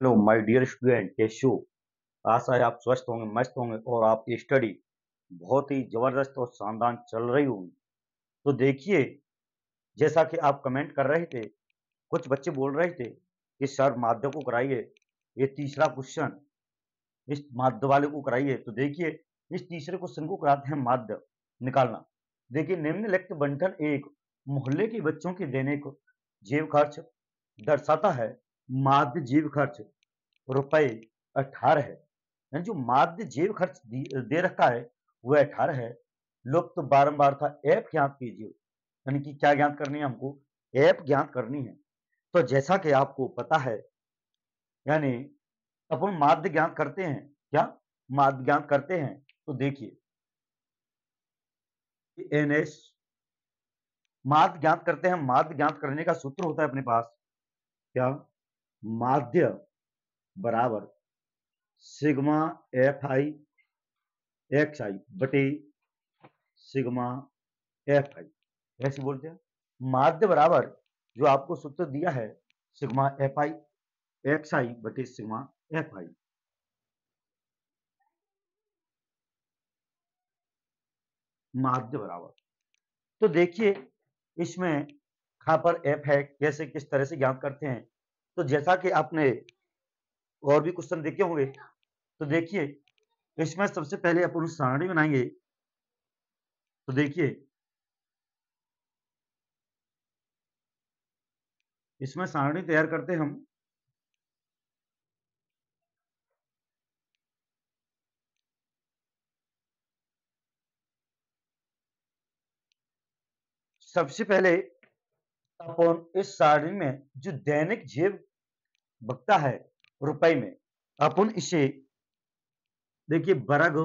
Hello my dear student, कैसे हो? आशा है आप स्वस्थ होंगे, मस्त होंगे और आपकी स्टडी बहुत ही जबरदस्त और शानदार चल रही होगी। तो देखिए, जैसा कि आप कमेंट कर रहे थे, कुछ बच्चे बोल रहे थे कि सर माध्य को कराइए, ये तीसरा क्वेश्चन इस माध्य वाले को कराइए। तो देखिए, इस तीसरे क्वेश्चन को कराते हैं माध्य निकालना। देखिए, निम्नलिखित बंटन एक मोहल्ले के बच्चों के दैनिक जेब खर्च दर्शाता है। माध्य जेब खर्च रुपए 18 है। यानी जो माध्य जेब खर्च दे रखा है वह 18 है। लुप्त बारंबार था एफ ज्ञात कीजिए। यानी कि क्या ज्ञात करनी है हमको? एफ ज्ञात करनी है। तो जैसा कि आपको पता है, यानी अपन माध्य ज्ञात करते हैं। क्या माध्य ज्ञात करते हैं? तो देखिए, एन एस माध्य ज्ञात करते हैं। माध्य ज्ञात करने का सूत्र होता है अपने पास। क्या? माध्य बराबर सिग्मा एफ आई एक्स आई बटे सिग्मा एफ आई, ऐसे बोलते हैं। माध्य बराबर जो आपको सूत्र दिया है, सिग्मा एफ आई एक्स आई बटे सिग्मा एफ आई। माध्य बराबर, तो देखिए इसमें कहां पर एफ है, कैसे किस तरह से ज्ञात करते हैं। तो जैसा कि आपने और भी क्वेश्चन देखे होंगे, तो देखिए इसमें सबसे पहले अपन सारणी बनाएंगे। तो देखिए इसमें सारणी तैयार करते हैं हम। सबसे पहले अपन इस सारणी में जो दैनिक जेब बकता है रुपए में, अपन इसे देखिए वर्ग,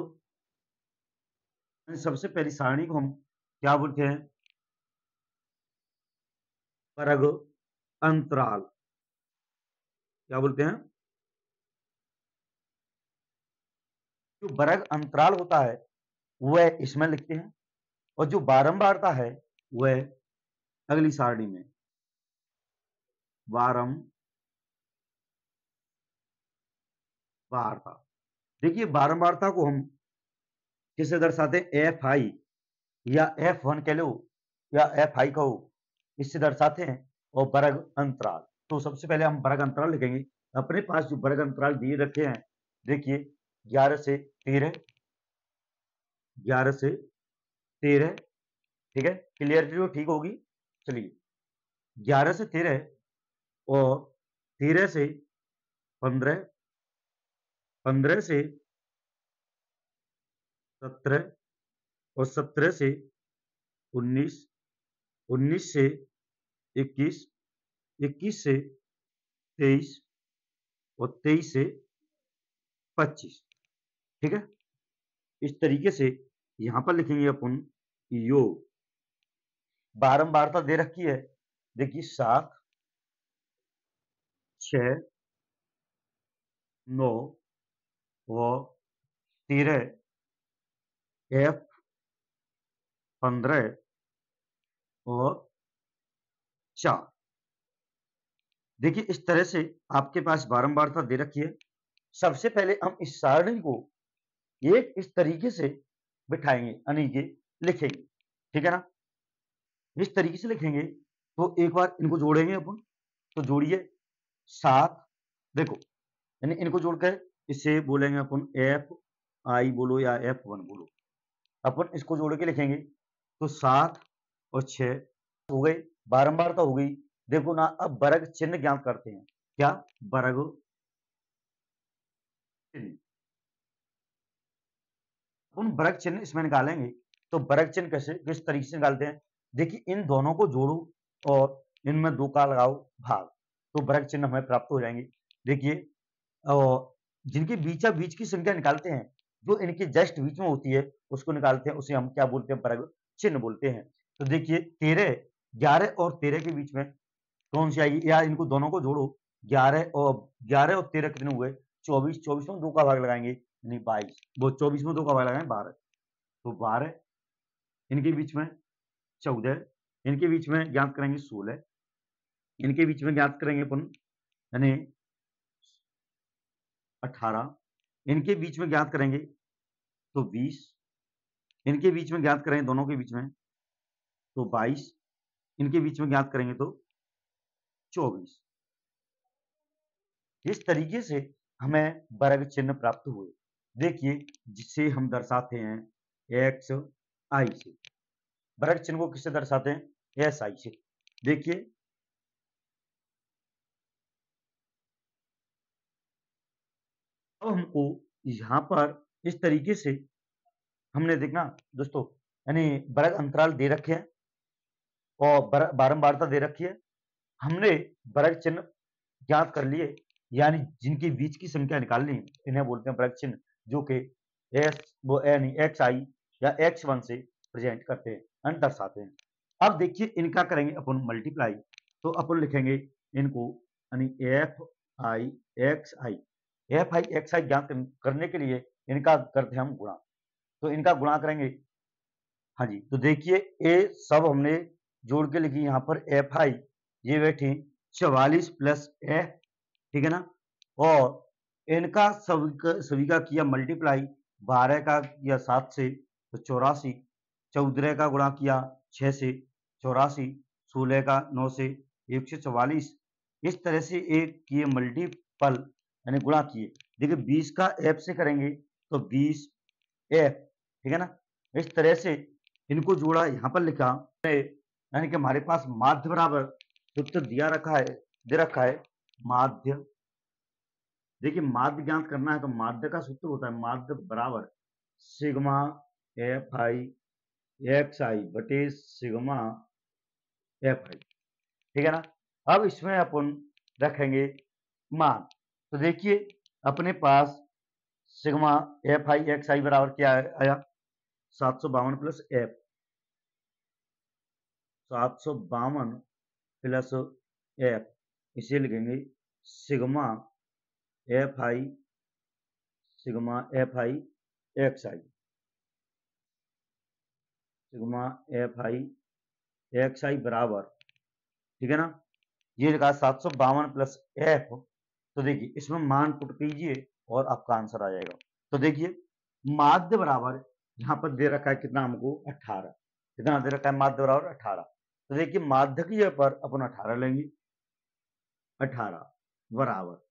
सबसे पहली सारणी को हम क्या बोलते हैं? वर्ग अंतराल। क्या बोलते हैं? जो वर्ग अंतराल होता है वह इसमें लिखते हैं, और जो बारंबारता है वह अगली सारणी में। बारंबारता, देखिए बारंबारता को हम किससे दर्शाते हैं? एफ आई या एफ वन कह लो या एफ आई कहो, इससे दर्शाते हैं। और वर्ग अंतराल, तो सबसे पहले हम वर्ग अंतराल लिखेंगे। अपने पास जो वर्ग अंतराल दिए रखे हैं, देखिए 11 से 13, 11 से 13, ठीक है। क्लियरिटी तो ठीक होगी। चलिए 11 से 13 और 13 से 15, 15 से 17 और 17 से 19, 19 से 21, 21 से 23 और 23 से 25, ठीक है। इस तरीके से यहां पर लिखेंगे अपन योग। बारंबारता दे रखी है, देखिए 7, 6, 9 और 13, एफ 15 और 4। देखिए इस तरह से आपके पास बारंबारता दे रखी है। सबसे पहले हम इस सारणी को एक इस तरीके से बिठाएंगे, यानी कि लिखेंगे, ठीक है ना। इस तरीके से लिखेंगे तो एक बार इनको जोड़ेंगे अपन। तो जोड़िए 7, देखो यानी इनको जोड़कर इसे बोलेंगे अपन एफ आई बोलो या एफ वन बोलो। अपन इसको जोड़ के लिखेंगे तो 7 और 6 हो गए, बारंबारता हो गई। देखो ना, अब वर्ग चिन्ह ज्ञात करते हैं। क्या? वर्ग चिन्ह। उन वर्ग चिन्ह इसमें निकालेंगे। तो वर्ग चिन्ह कैसे किस तरीके से निकालते हैं? देखिए इन दोनों को जोड़ो और इनमें 2 का लगाओ भाग, तो वर्ग चिन्ह हमें प्राप्त हो जाएंगे। देखिए और जिनके बीचा बीच की संख्या निकालते हैं, जो इनके जस्ट बीच में होती है उसको निकालते हैं, उसे हम क्या बोलते हैं? वर्ग चिन्ह बोलते हैं। तो देखिए 13, 11 और 13 के बीच में कौन सी आएगी? या इनको दोनों को जोड़ो, 11 और 13 कितने हुए? 24, 24 में 2 का भाग लगाएंगे यानी 22, वो 24 में 2 का भाग लगाएंगे 12, तो 12। इनके बीच में 14, इनके बीच में ज्ञात करेंगे 16, इनके बीच में ज्ञात करेंगे अपन यानी 18, इनके बीच में ज्ञात करेंगे तो 20, इनके बीच में ज्ञात करेंगे दोनों के बीच में तो 22, इनके बीच में ज्ञात करेंगे तो 24। इस तरीके से हमें वर्ग चिन्ह प्राप्त हुए। देखिए, जिसे हम दर्शाते हैं एक्स आई से। वर्ग चिन्ह को किससे दर्शाते हैं? एस आई से। देखिए, अब हमको यहां पर इस तरीके से हमने देखना दोस्तों, यानी वर्ग अंतराल दे रखे हैं और बारंबारता दे रखी है। हमने वर्ग चिन्ह ज्ञात कर लिए, यानी जिनके बीच की संख्या निकालनी इन्हें बोलते हैं वर्ग चिन्ह, जो कि एस वो यानी एक्स आई या x1 से प्रेजेंट करते हैं, यानी दर्शाते हैं। अब देखिए, इनका करेंगे अपन मल्टीप्लाई, तो अपन लिखेंगे इनको यानी f i x i. F i x i ज्ञात करने के लिए इनका करते हैं हम गुणा, तो इनका गुणा करेंगे। हाँ जी, तो देखिए, ये सब हमने जोड़ के लिखी यहाँ पर एफ आई, ये बैठे 44 प्लस ए, ठीक है ना, और इनका सभी का किया मल्टीप्लाई, 12 का किया 7 से तो 84, 14 का गुणा किया 6 से 84, 16 का 9 से 144। इस तरह से एक किए मल्टीपल यानी गुणा किए। देखिए, 20 का एफ से करेंगे तो 20 एफ, ठीक है ना। इस तरह से इनको जोड़ा, यहाँ पर लिखा, यानी कि हमारे पास माध्य बराबर सूत्र दिया रखा है, दे रखा है माध्य। देखिए, माध्य ज्ञात करना है तो माध्य का सूत्र होता है माध्य बराबर सिग्मा एफ आई एक्स आई बटे सिग्मा एफ आई, ठीक है ना। अब इसमें अपन रखेंगे मान, तो देखिए अपने पास sigma f i x i बराबर क्या आया? 752 प्लस एफ, 752 प्लस एफ, इसे लिखेंगे sigma f i x i, sigma f i x i बराबर, ठीक है ना, ये लिखा 752 प्लस एफ। तो देखिए, इसमें मान पुट कीजिए और आपका आंसर आ जाएगा। तो देखिए, माध्य बराबर यहाँ पर दे रखा है कितना हमको? 18। कितना दे रखा है? माध्य बराबर 18। तो देखिए, माध्य की जगह पर अपन 18 लेंगे, 18 बराबर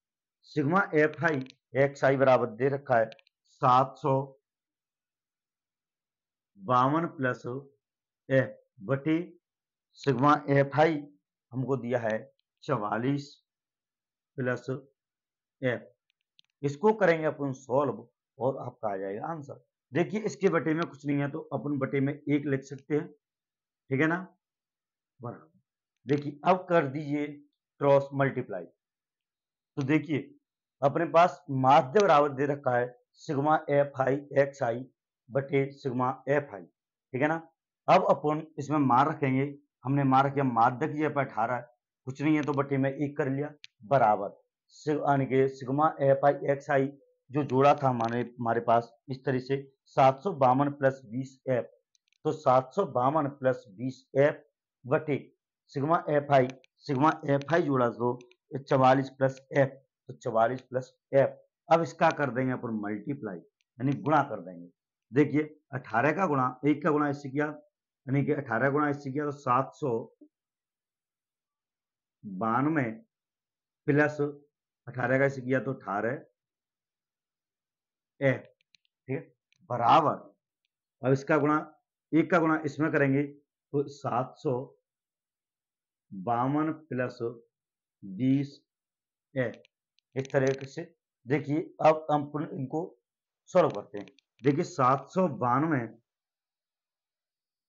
sigma f i x i बराबर दे रखा है 752 प्लस एफ बटे सिग्मा एफ आई हमको दिया है 44 प्लस एफ। इसको करेंगे अपन सॉल्व और आपका आ जाएगा आंसर। देखिए, इसके बटे में कुछ नहीं है तो अपन बटे में 1 लिख सकते हैं, ठीक है ना, बराबर। देखिए, अब कर दीजिए क्रॉस मल्टीप्लाई, तो देखिए अपने पास माध्य बराबर दे रखा है सिग्मा एफ आई एक्स आई बटे सिग्मा एफ आई, ठीक है ना। अब अपन इसमें मान रखेंगे, हमने मान रखा माध्य की जगह पर 18, कुछ नहीं है तो बटे में 1 कर लिया, बराबर यानी कि सिग्मा एफ आई एक्स आई जो जोड़ा था हमारे पास इस तरह से 752 प्लस 20 एफ, तो 752 प्लस 20 एफ बटे सिग्मा एफ आई जोड़ा तो 44 प्लस एफ, तो 44 प्लस एफ। अब इसका कर देंगे अपन मल्टीप्लाई, यानी गुणा कर देंगे। देखिए, 18 का गुणा 1 का गुणा इससे किया, यानी कि 18 गुणा इससे किया तो 792 प्लस 18 का इससे किया तो 18 एफ, ठीक है, बराबर। अब इसका गुणा 1 का गुणा इसमें करेंगे तो 752 प्लस 20 एफ, इस तरीके से। देखिए, अब हम इनको सॉल्व करते हैं। देखिए, 792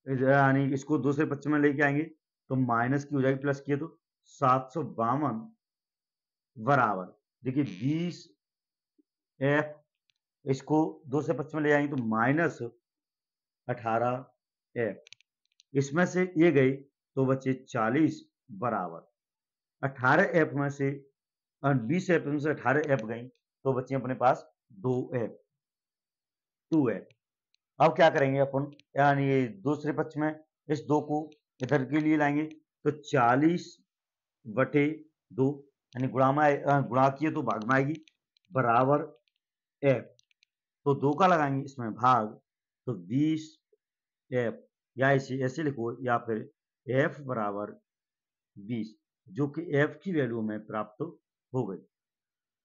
यानी इसको दूसरे पक्ष में लेके आएंगे तो माइनस की हो जाएगी, प्लस किए तो 752 बराबर, देखिए 20 एफ, इसको दूसरे पक्ष में ले आएंगे तो माइनस 18 एफ, इसमें से ये गए तो बचे 40 बराबर 18 एफ में से 20 एफ में से 18 एफ गई तो बचे अपने पास 2 एफ। अब क्या करेंगे अपन, यानी दूसरे पक्ष में इस 2 को इधर के लिए लाएंगे तो 40 बटे 2, यानी गुणा किए तो भाग में आएगी, बराबर एफ, तो 2 का लगाएंगे इसमें भाग, तो 20 एफ, या इसे ऐसे लिखो, या फिर एफ बराबर 20, जो कि एफ की वैल्यू में प्राप्त हो गई।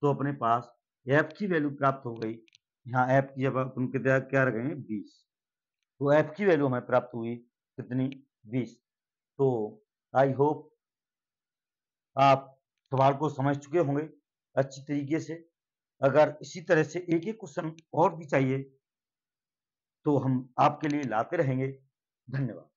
तो अपने पास एफ की वैल्यू प्राप्त हो गई। यहाँ एफ की जगह अपन क्या रखेंगे, 20, तो एफ की वैल्यू हमें प्राप्त हुई कितनी, 20। तो आई होप आप सवाल को समझ चुके होंगे अच्छी तरीके से। अगर इसी तरह से एक एक क्वेश्चन और भी चाहिए तो हम आपके लिए लाते रहेंगे। धन्यवाद।